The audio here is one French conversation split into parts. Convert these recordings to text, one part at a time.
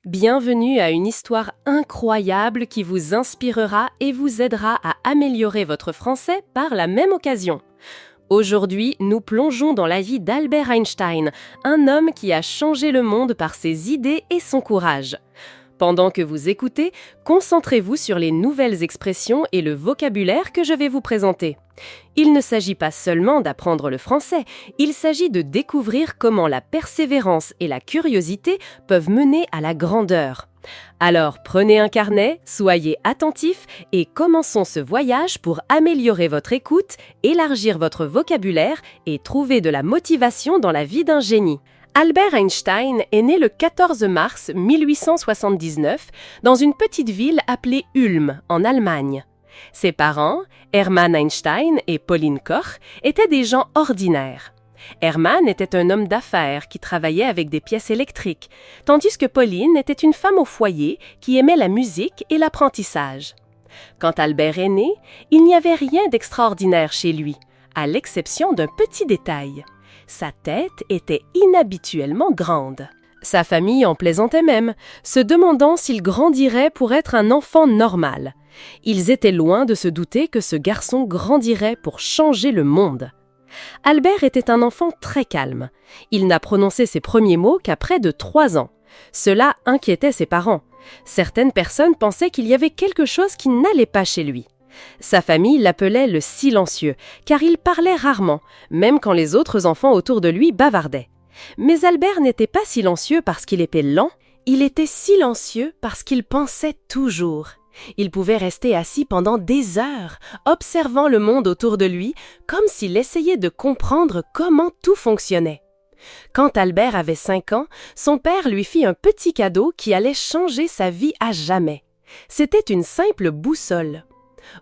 Bienvenue à une histoire incroyable qui vous inspirera et vous aidera à améliorer votre français par la même occasion. Aujourd'hui, nous plongeons dans la vie d'Albert Einstein, un homme qui a changé le monde par ses idées et son courage. Pendant que vous écoutez, concentrez-vous sur les nouvelles expressions et le vocabulaire que je vais vous présenter. Il ne s'agit pas seulement d'apprendre le français, il s'agit de découvrir comment la persévérance et la curiosité peuvent mener à la grandeur. Alors prenez un carnet, soyez attentifs et commençons ce voyage pour améliorer votre écoute, élargir votre vocabulaire et trouver de la motivation dans la vie d'un génie. Albert Einstein est né le 14 mars 1879 dans une petite ville appelée Ulm, en Allemagne. Ses parents, Hermann Einstein et Pauline Koch, étaient des gens ordinaires. Hermann était un homme d'affaires qui travaillait avec des pièces électriques, tandis que Pauline était une femme au foyer qui aimait la musique et l'apprentissage. Quand Albert est né, il n'y avait rien d'extraordinaire chez lui, à l'exception d'un petit détail. Sa tête était inhabituellement grande. Sa famille en plaisantait même, se demandant s'il grandirait pour être un enfant normal. Ils étaient loin de se douter que ce garçon grandirait pour changer le monde. Albert était un enfant très calme. Il n'a prononcé ses premiers mots qu'à près de 3 ans. Cela inquiétait ses parents. Certaines personnes pensaient qu'il y avait quelque chose qui n'allait pas chez lui. Sa famille l'appelait le silencieux, car il parlait rarement, même quand les autres enfants autour de lui bavardaient. Mais Albert n'était pas silencieux parce qu'il était lent, il était silencieux parce qu'il pensait toujours. Il pouvait rester assis pendant des heures, observant le monde autour de lui, comme s'il essayait de comprendre comment tout fonctionnait. Quand Albert avait 5 ans, son père lui fit un petit cadeau qui allait changer sa vie à jamais. C'était une simple boussole.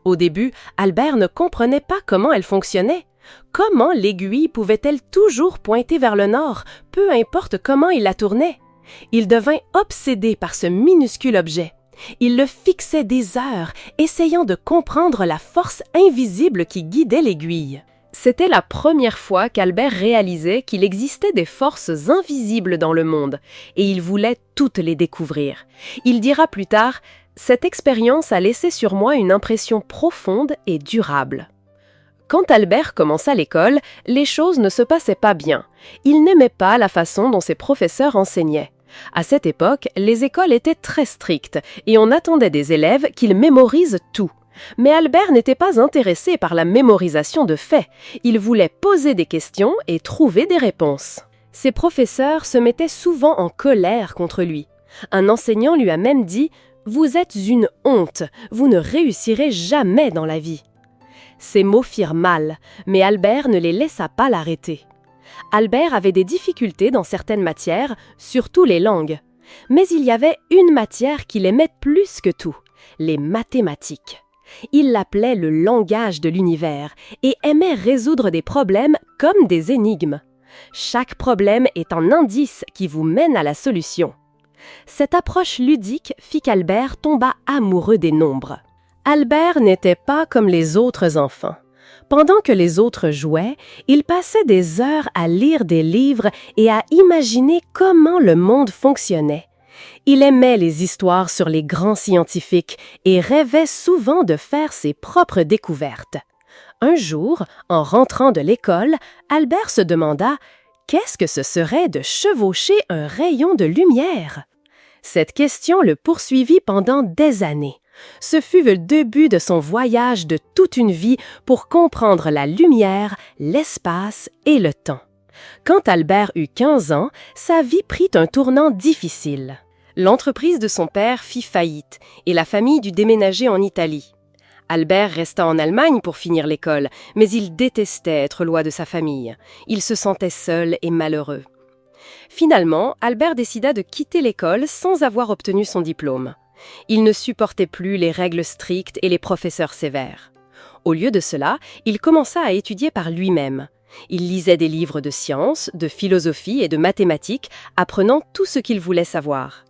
Au début, Albert ne comprenait pas comment elle fonctionnait. Comment l'aiguille pouvait-elle toujours pointer vers le nord, peu importe comment il la tournait? Il devint obsédé par ce minuscule objet. Il le fixait des heures, essayant de comprendre la force invisible qui guidait l'aiguille. C'était la première fois qu'Albert réalisait qu'il existait des forces invisibles dans le monde, et il voulait toutes les découvrir. Il dira plus tard « Cette expérience a laissé sur moi une impression profonde et durable ». Quand Albert commença l'école, les choses ne se passaient pas bien. Il n'aimait pas la façon dont ses professeurs enseignaient. À cette époque, les écoles étaient très strictes et on attendait des élèves qu'ils mémorisent tout. Mais Albert n'était pas intéressé par la mémorisation de faits. Il voulait poser des questions et trouver des réponses. Ses professeurs se mettaient souvent en colère contre lui. Un enseignant lui a même dit « Vous êtes une honte, vous ne réussirez jamais dans la vie ». Ces mots firent mal, mais Albert ne les laissa pas l'arrêter. Albert avait des difficultés dans certaines matières, surtout les langues. Mais il y avait une matière qu'il aimait plus que tout, les mathématiques. Il l'appelait le langage de l'univers et aimait résoudre des problèmes comme des énigmes. Chaque problème est un indice qui vous mène à la solution. Cette approche ludique fit qu'Albert tomba amoureux des nombres. Albert n'était pas comme les autres enfants. Pendant que les autres jouaient, il passait des heures à lire des livres et à imaginer comment le monde fonctionnait. Il aimait les histoires sur les grands scientifiques et rêvait souvent de faire ses propres découvertes. Un jour, en rentrant de l'école, Albert se demanda « Qu'est-ce que ce serait de chevaucher un rayon de lumière ?» Cette question le poursuivit pendant des années. Ce fut le début de son voyage de toute une vie pour comprendre la lumière, l'espace et le temps. Quand Albert eut 15 ans, sa vie prit un tournant difficile. L'entreprise de son père fit faillite et la famille dut déménager en Italie. Albert resta en Allemagne pour finir l'école, mais il détestait être loin de sa famille. Il se sentait seul et malheureux. Finalement, Albert décida de quitter l'école sans avoir obtenu son diplôme. Il ne supportait plus les règles strictes et les professeurs sévères. Au lieu de cela, il commença à étudier par lui-même. Il lisait des livres de sciences, de philosophie et de mathématiques, apprenant tout ce qu'il voulait savoir.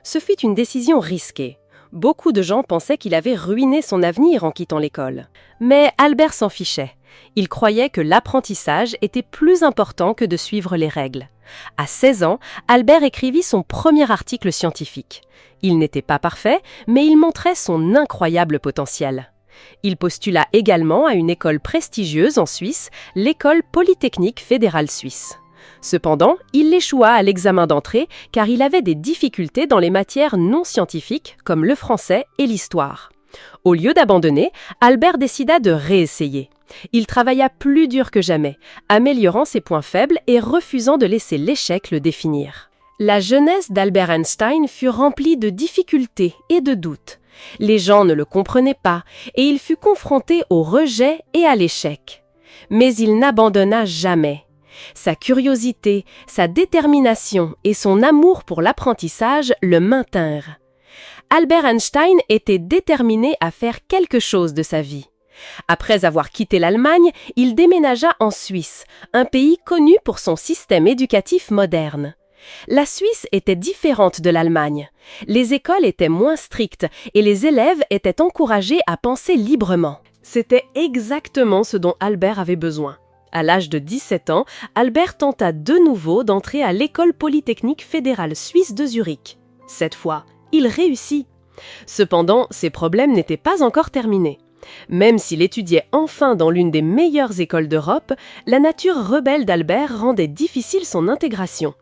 Ce fut une décision risquée. Beaucoup de gens pensaient qu'il avait ruiné son avenir en quittant l'école. Mais Albert s'en fichait. Il croyait que l'apprentissage était plus important que de suivre les règles. À 16 ans, Albert écrivit son premier article scientifique. Il n'était pas parfait, mais il montrait son incroyable potentiel. Il postula également à une école prestigieuse en Suisse, l'École polytechnique fédérale suisse. Cependant, il échoua à l'examen d'entrée car il avait des difficultés dans les matières non scientifiques comme le français et l'histoire. Au lieu d'abandonner, Albert décida de réessayer. Il travailla plus dur que jamais, améliorant ses points faibles et refusant de laisser l'échec le définir. La jeunesse d'Albert Einstein fut remplie de difficultés et de doutes. Les gens ne le comprenaient pas et il fut confronté au rejet et à l'échec. Mais il n'abandonna jamais. Sa curiosité, sa détermination et son amour pour l'apprentissage le maintinrent. Albert Einstein était déterminé à faire quelque chose de sa vie. Après avoir quitté l'Allemagne, il déménagea en Suisse, un pays connu pour son système éducatif moderne. La Suisse était différente de l'Allemagne. Les écoles étaient moins strictes et les élèves étaient encouragés à penser librement. C'était exactement ce dont Albert avait besoin. À l'âge de 17 ans, Albert tenta de nouveau d'entrer à l'École polytechnique fédérale suisse de Zurich. Cette fois, il réussit. Cependant, ses problèmes n'étaient pas encore terminés. Même s'il étudiait enfin dans l'une des meilleures écoles d'Europe, la nature rebelle d'Albert rendait difficile son intégration.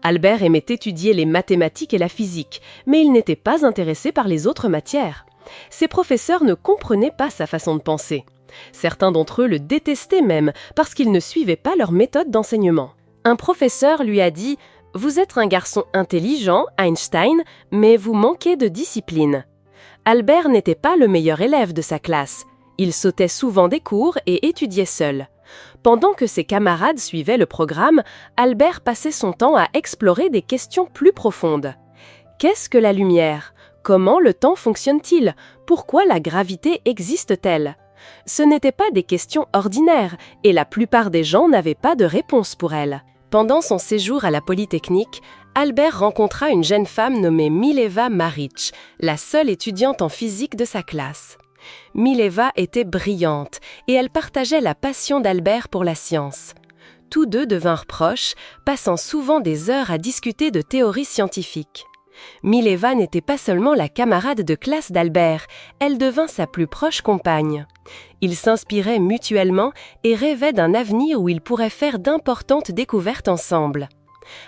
Albert aimait étudier les mathématiques et la physique, mais il n'était pas intéressé par les autres matières. Ses professeurs ne comprenaient pas sa façon de penser. Certains d'entre eux le détestaient même parce qu'il ne suivait pas leur méthode d'enseignement. Un professeur lui a dit « Vous êtes un garçon intelligent, Einstein, mais vous manquez de discipline ». Albert n'était pas le meilleur élève de sa classe. Il sautait souvent des cours et étudiait seul. Pendant que ses camarades suivaient le programme, Albert passait son temps à explorer des questions plus profondes. Qu'est-ce que la lumière ? Comment le temps fonctionne-t-il ? Pourquoi la gravité existe-t-elle ? Ce n'étaient pas des questions ordinaires et la plupart des gens n'avaient pas de réponse pour elles. Pendant son séjour à la Polytechnique, Albert rencontra une jeune femme nommée Mileva Maric, la seule étudiante en physique de sa classe. Mileva était brillante et elle partageait la passion d'Albert pour la science. Tous deux devinrent proches, passant souvent des heures à discuter de théories scientifiques. Mileva n'était pas seulement la camarade de classe d'Albert, elle devint sa plus proche compagne. Ils s'inspiraient mutuellement et rêvaient d'un avenir où ils pourraient faire d'importantes découvertes ensemble.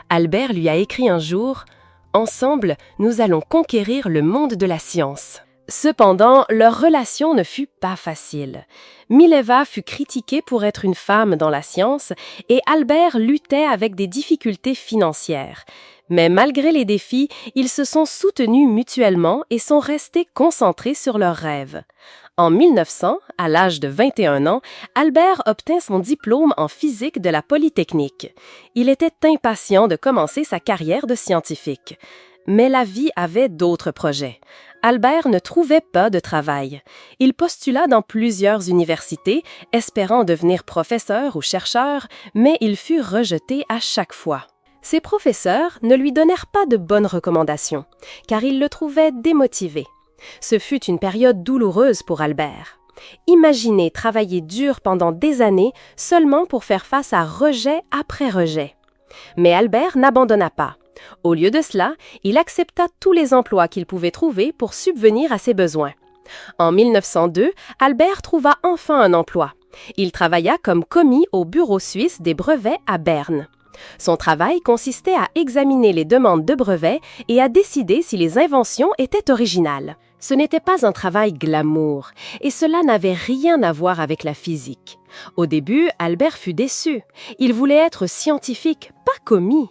Albert lui a écrit un jour « Ensemble, nous allons conquérir le monde de la science ». Cependant, leur relation ne fut pas facile. Mileva fut critiquée pour être une femme dans la science et Albert luttait avec des difficultés financières. Mais malgré les défis, ils se sont soutenus mutuellement et sont restés concentrés sur leurs rêves. En 1900, à l'âge de 21 ans, Albert obtint son diplôme en physique de la Polytechnique. Il était impatient de commencer sa carrière de scientifique. Mais la vie avait d'autres projets. Albert ne trouvait pas de travail. Il postula dans plusieurs universités, espérant devenir professeur ou chercheur, mais il fut rejeté à chaque fois. Ses professeurs ne lui donnèrent pas de bonnes recommandations, car ils le trouvaient démotivé. Ce fut une période douloureuse pour Albert. Imaginez travailler dur pendant des années seulement pour faire face à rejet après rejet. Mais Albert n'abandonna pas. Au lieu de cela, il accepta tous les emplois qu'il pouvait trouver pour subvenir à ses besoins. En 1902, Albert trouva enfin un emploi. Il travailla comme commis au bureau suisse des brevets à Berne. Son travail consistait à examiner les demandes de brevets et à décider si les inventions étaient originales. Ce n'était pas un travail glamour, et cela n'avait rien à voir avec la physique. Au début, Albert fut déçu. Il voulait être scientifique, pas commis.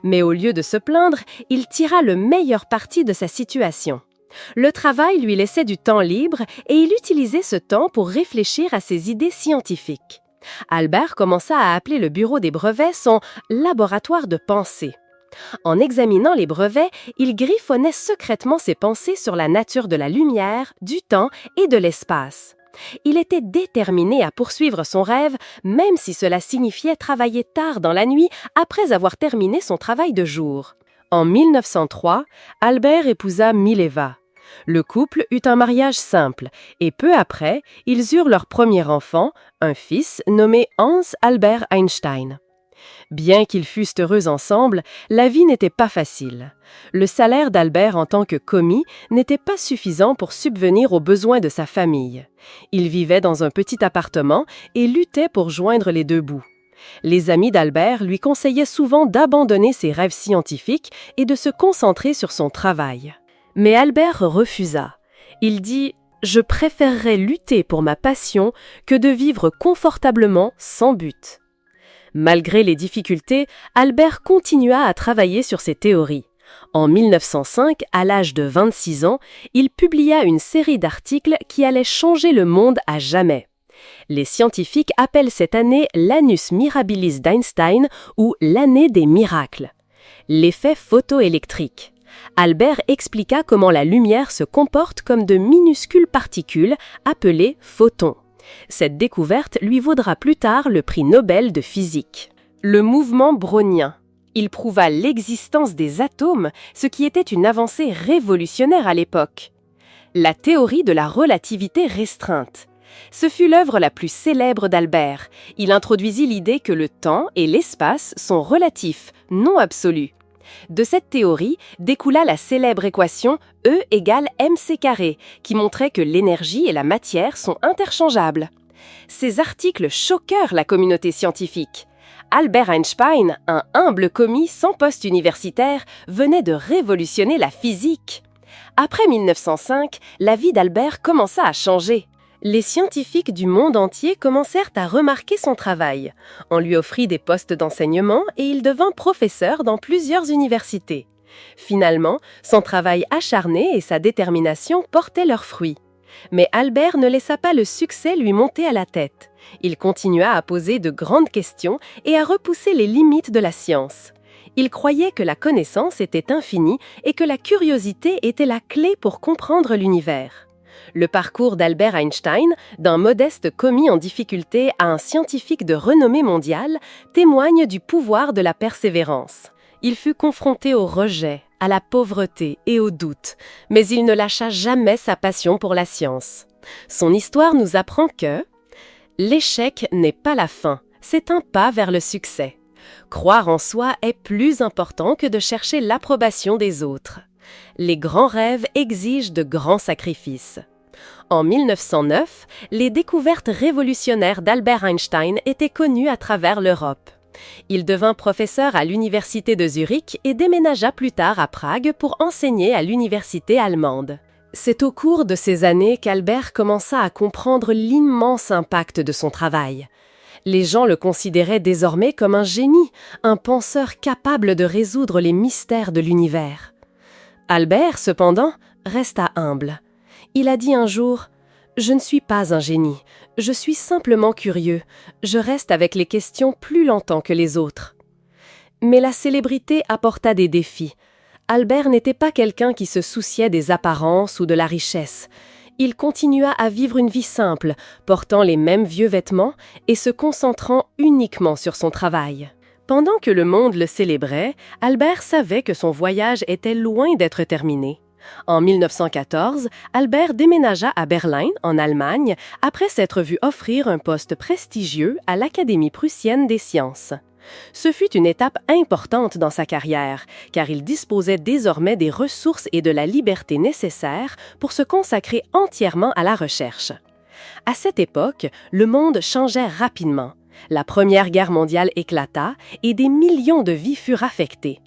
Mais au lieu de se plaindre, il tira le meilleur parti de sa situation. Le travail lui laissait du temps libre et il utilisait ce temps pour réfléchir à ses idées scientifiques. Albert commença à appeler le bureau des brevets son « laboratoire de pensée ». En examinant les brevets, il griffonnait secrètement ses pensées sur la nature de la lumière, du temps et de l'espace. Il était déterminé à poursuivre son rêve, même si cela signifiait travailler tard dans la nuit après avoir terminé son travail de jour. En 1903, Albert épousa Mileva. Le couple eut un mariage simple et peu après, ils eurent leur premier enfant, un fils nommé Hans Albert Einstein. Bien qu'ils fussent heureux ensemble, la vie n'était pas facile. Le salaire d'Albert en tant que commis n'était pas suffisant pour subvenir aux besoins de sa famille. Il vivait dans un petit appartement et luttait pour joindre les deux bouts. Les amis d'Albert lui conseillaient souvent d'abandonner ses rêves scientifiques et de se concentrer sur son travail. Mais Albert refusa. Il dit « Je préférerais lutter pour ma passion que de vivre confortablement sans but ». Malgré les difficultés, Albert continua à travailler sur ses théories. En 1905, à l'âge de 26 ans, il publia une série d'articles qui allaient changer le monde à jamais. Les scientifiques appellent cette année l'annus mirabilis d'Einstein ou l'année des miracles. L'effet photoélectrique. Albert expliqua comment la lumière se comporte comme de minuscules particules appelées photons. Cette découverte lui vaudra plus tard le prix Nobel de physique. Le mouvement brownien. Il prouva l'existence des atomes, ce qui était une avancée révolutionnaire à l'époque. La théorie de la relativité restreinte. Ce fut l'œuvre la plus célèbre d'Albert. Il introduisit l'idée que le temps et l'espace sont relatifs, non absolus. De cette théorie découla la célèbre équation E égale mc², qui montrait que l'énergie et la matière sont interchangeables. Ces articles choquèrent la communauté scientifique. Albert Einstein, un humble commis sans poste universitaire, venait de révolutionner la physique. Après 1905, la vie d'Albert commença à changer. Les scientifiques du monde entier commencèrent à remarquer son travail. On lui offrit des postes d'enseignement et il devint professeur dans plusieurs universités. Finalement, son travail acharné et sa détermination portaient leurs fruits. Mais Albert ne laissa pas le succès lui monter à la tête. Il continua à poser de grandes questions et à repousser les limites de la science. Il croyait que la connaissance était infinie et que la curiosité était la clé pour comprendre l'univers. Le parcours d'Albert Einstein, d'un modeste commis en difficulté à un scientifique de renommée mondiale, témoigne du pouvoir de la persévérance. Il fut confronté au rejet, à la pauvreté et au doute, mais il ne lâcha jamais sa passion pour la science. Son histoire nous apprend que l'échec n'est pas la fin, c'est un pas vers le succès. Croire en soi est plus important que de chercher l'approbation des autres. Les grands rêves exigent de grands sacrifices. En 1909, les découvertes révolutionnaires d'Albert Einstein étaient connues à travers l'Europe. Il devint professeur à l'université de Zurich et déménagea plus tard à Prague pour enseigner à l'université allemande. C'est au cours de ces années qu'Albert commença à comprendre l'immense impact de son travail. Les gens le considéraient désormais comme un génie, un penseur capable de résoudre les mystères de l'univers. Albert, cependant, resta humble. Il a dit un jour « Je ne suis pas un génie, je suis simplement curieux, je reste avec les questions plus longtemps que les autres. » Mais la célébrité apporta des défis. Albert n'était pas quelqu'un qui se souciait des apparences ou de la richesse. Il continua à vivre une vie simple, portant les mêmes vieux vêtements et se concentrant uniquement sur son travail. Pendant que le monde le célébrait, Albert savait que son voyage était loin d'être terminé. En 1914, Albert déménagea à Berlin, en Allemagne, après s'être vu offrir un poste prestigieux à l'Académie prussienne des sciences. Ce fut une étape importante dans sa carrière, car il disposait désormais des ressources et de la liberté nécessaires pour se consacrer entièrement à la recherche. À cette époque, le monde changeait rapidement. La Première Guerre mondiale éclata et des millions de vies furent affectées.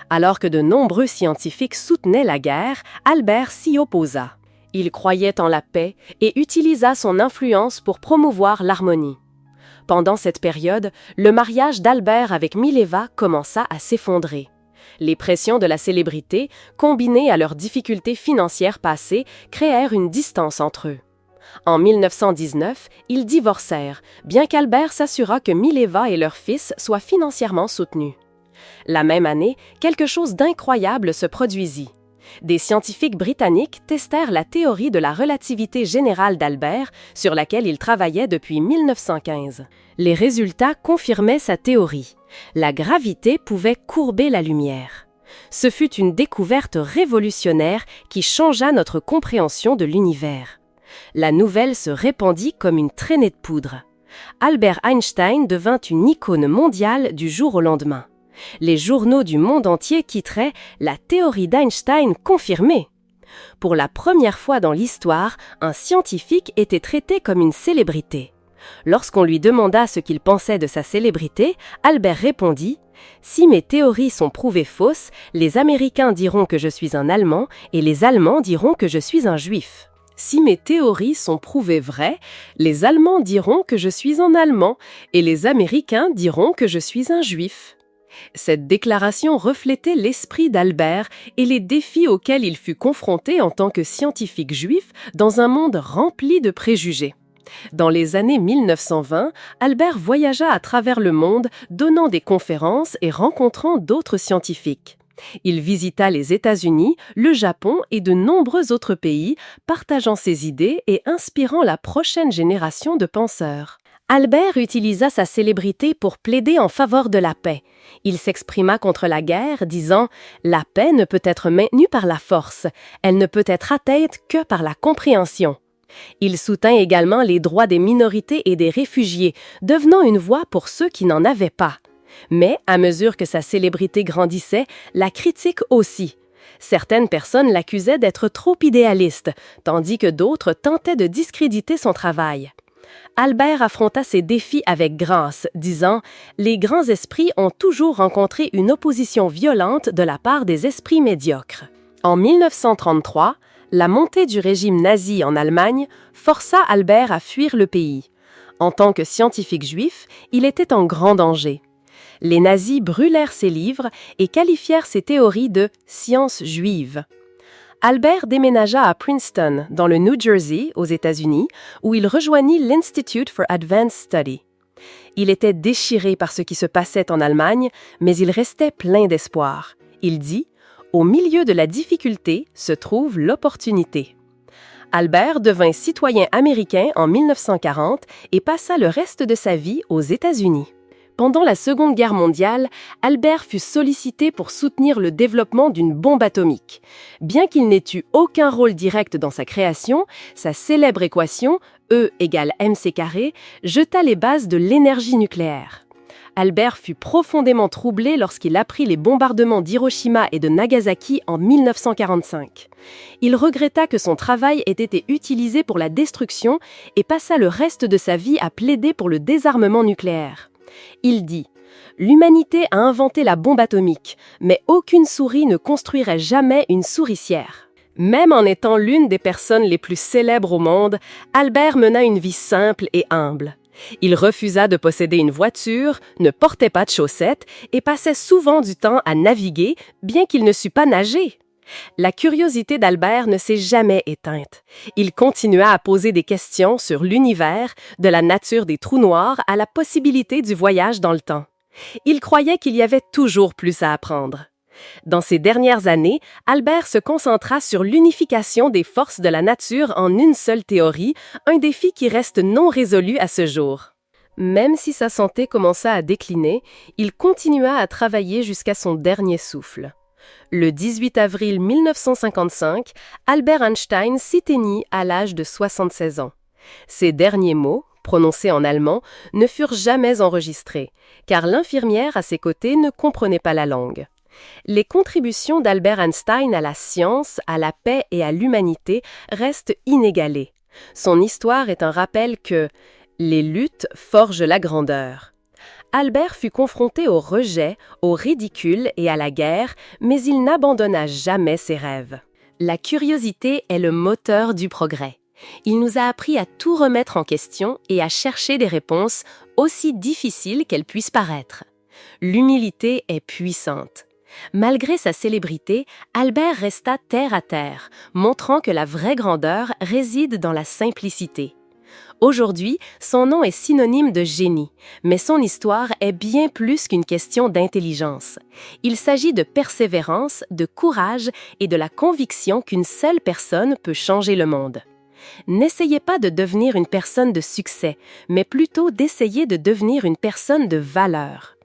Alors que de nombreux scientifiques soutenaient la guerre, Albert s'y opposa. Il croyait en la paix et utilisa son influence pour promouvoir l'harmonie. Pendant cette période, le mariage d'Albert avec Mileva commença à s'effondrer. Les pressions de la célébrité, combinées à leurs difficultés financières passées, créèrent une distance entre eux. En 1919, ils divorcèrent, bien qu'Albert s'assura que Mileva et leur fils soient financièrement soutenus. La même année, quelque chose d'incroyable se produisit. Des scientifiques britanniques testèrent la théorie de la relativité générale d'Albert, sur laquelle il travaillait depuis 1915. Les résultats confirmaient sa théorie. La gravité pouvait courber la lumière. Ce fut une découverte révolutionnaire qui changea notre compréhension de l'univers. La nouvelle se répandit comme une traînée de poudre. Albert Einstein devint une icône mondiale du jour au lendemain. Les journaux du monde entier titraient « La théorie d'Einstein confirmée ». Pour la première fois dans l'histoire, un scientifique était traité comme une célébrité. Lorsqu'on lui demanda ce qu'il pensait de sa célébrité, Albert répondit « Si mes théories sont prouvées fausses, les Américains diront que je suis un Allemand et les Allemands diront que je suis un Juif. Si mes théories sont prouvées vraies, les Allemands diront que je suis un Allemand et les Américains diront que je suis un Juif. » Cette déclaration reflétait l'esprit d'Albert et les défis auxquels il fut confronté en tant que scientifique juif dans un monde rempli de préjugés. Dans les années 1920, Albert voyagea à travers le monde, donnant des conférences et rencontrant d'autres scientifiques. Il visita les États-Unis, le Japon et de nombreux autres pays, partageant ses idées et inspirant la prochaine génération de penseurs. Albert utilisa sa célébrité pour plaider en faveur de la paix. Il s'exprima contre la guerre, disant « La paix ne peut être maintenue par la force, elle ne peut être atteinte que par la compréhension. » Il soutint également les droits des minorités et des réfugiés, devenant une voix pour ceux qui n'en avaient pas. Mais, à mesure que sa célébrité grandissait, la critique aussi. Certaines personnes l'accusaient d'être trop idéaliste, tandis que d'autres tentaient de discréditer son travail. Albert affronta ces défis avec grâce, disant « Les grands esprits ont toujours rencontré une opposition violente de la part des esprits médiocres. » En 1933, la montée du régime nazi en Allemagne força Albert à fuir le pays. En tant que scientifique juif, il était en grand danger. Les nazis brûlèrent ses livres et qualifièrent ses théories de « science juive ». Albert déménagea à Princeton, dans le New Jersey, aux États-Unis, où il rejoignit l'Institute for Advanced Study. Il était déchiré par ce qui se passait en Allemagne, mais il restait plein d'espoir. Il dit « Au milieu de la difficulté se trouve l'opportunité ». Albert devint citoyen américain en 1940 et passa le reste de sa vie aux États-Unis. Pendant la Seconde Guerre mondiale, Albert fut sollicité pour soutenir le développement d'une bombe atomique. Bien qu'il n'ait eu aucun rôle direct dans sa création, sa célèbre équation E = mc², jeta les bases de l'énergie nucléaire. Albert fut profondément troublé lorsqu'il apprit les bombardements d'Hiroshima et de Nagasaki en 1945. Il regretta que son travail ait été utilisé pour la destruction et passa le reste de sa vie à plaider pour le désarmement nucléaire. Il dit « L'humanité a inventé la bombe atomique, mais aucune souris ne construirait jamais une souricière. » Même en étant l'une des personnes les plus célèbres au monde, Albert mena une vie simple et humble. Il refusa de posséder une voiture, ne portait pas de chaussettes et passait souvent du temps à naviguer, bien qu'il ne sût pas nager. La curiosité d'Albert ne s'est jamais éteinte. Il continua à poser des questions sur l'univers, de la nature des trous noirs à la possibilité du voyage dans le temps. Il croyait qu'il y avait toujours plus à apprendre. Dans ces dernières années, Albert se concentra sur l'unification des forces de la nature en une seule théorie, un défi qui reste non résolu à ce jour. Même si sa santé commença à décliner, il continua à travailler jusqu'à son dernier souffle. Le 18 avril 1955, Albert Einstein s'éteignit à l'âge de 76 ans. Ses derniers mots, prononcés en allemand, ne furent jamais enregistrés, car l'infirmière à ses côtés ne comprenait pas la langue. Les contributions d'Albert Einstein à la science, à la paix et à l'humanité restent inégalées. Son histoire est un rappel que « les luttes forgent la grandeur ». Albert fut confronté au rejet, au ridicule et à la guerre, mais il n'abandonna jamais ses rêves. La curiosité est le moteur du progrès. Il nous a appris à tout remettre en question et à chercher des réponses aussi difficiles qu'elles puissent paraître. L'humilité est puissante. Malgré sa célébrité, Albert resta terre à terre, montrant que la vraie grandeur réside dans la simplicité. Aujourd'hui, son nom est synonyme de génie, mais son histoire est bien plus qu'une question d'intelligence. Il s'agit de persévérance, de courage et de la conviction qu'une seule personne peut changer le monde. N'essayez pas de devenir une personne de succès, mais plutôt d'essayer de devenir une personne de valeur.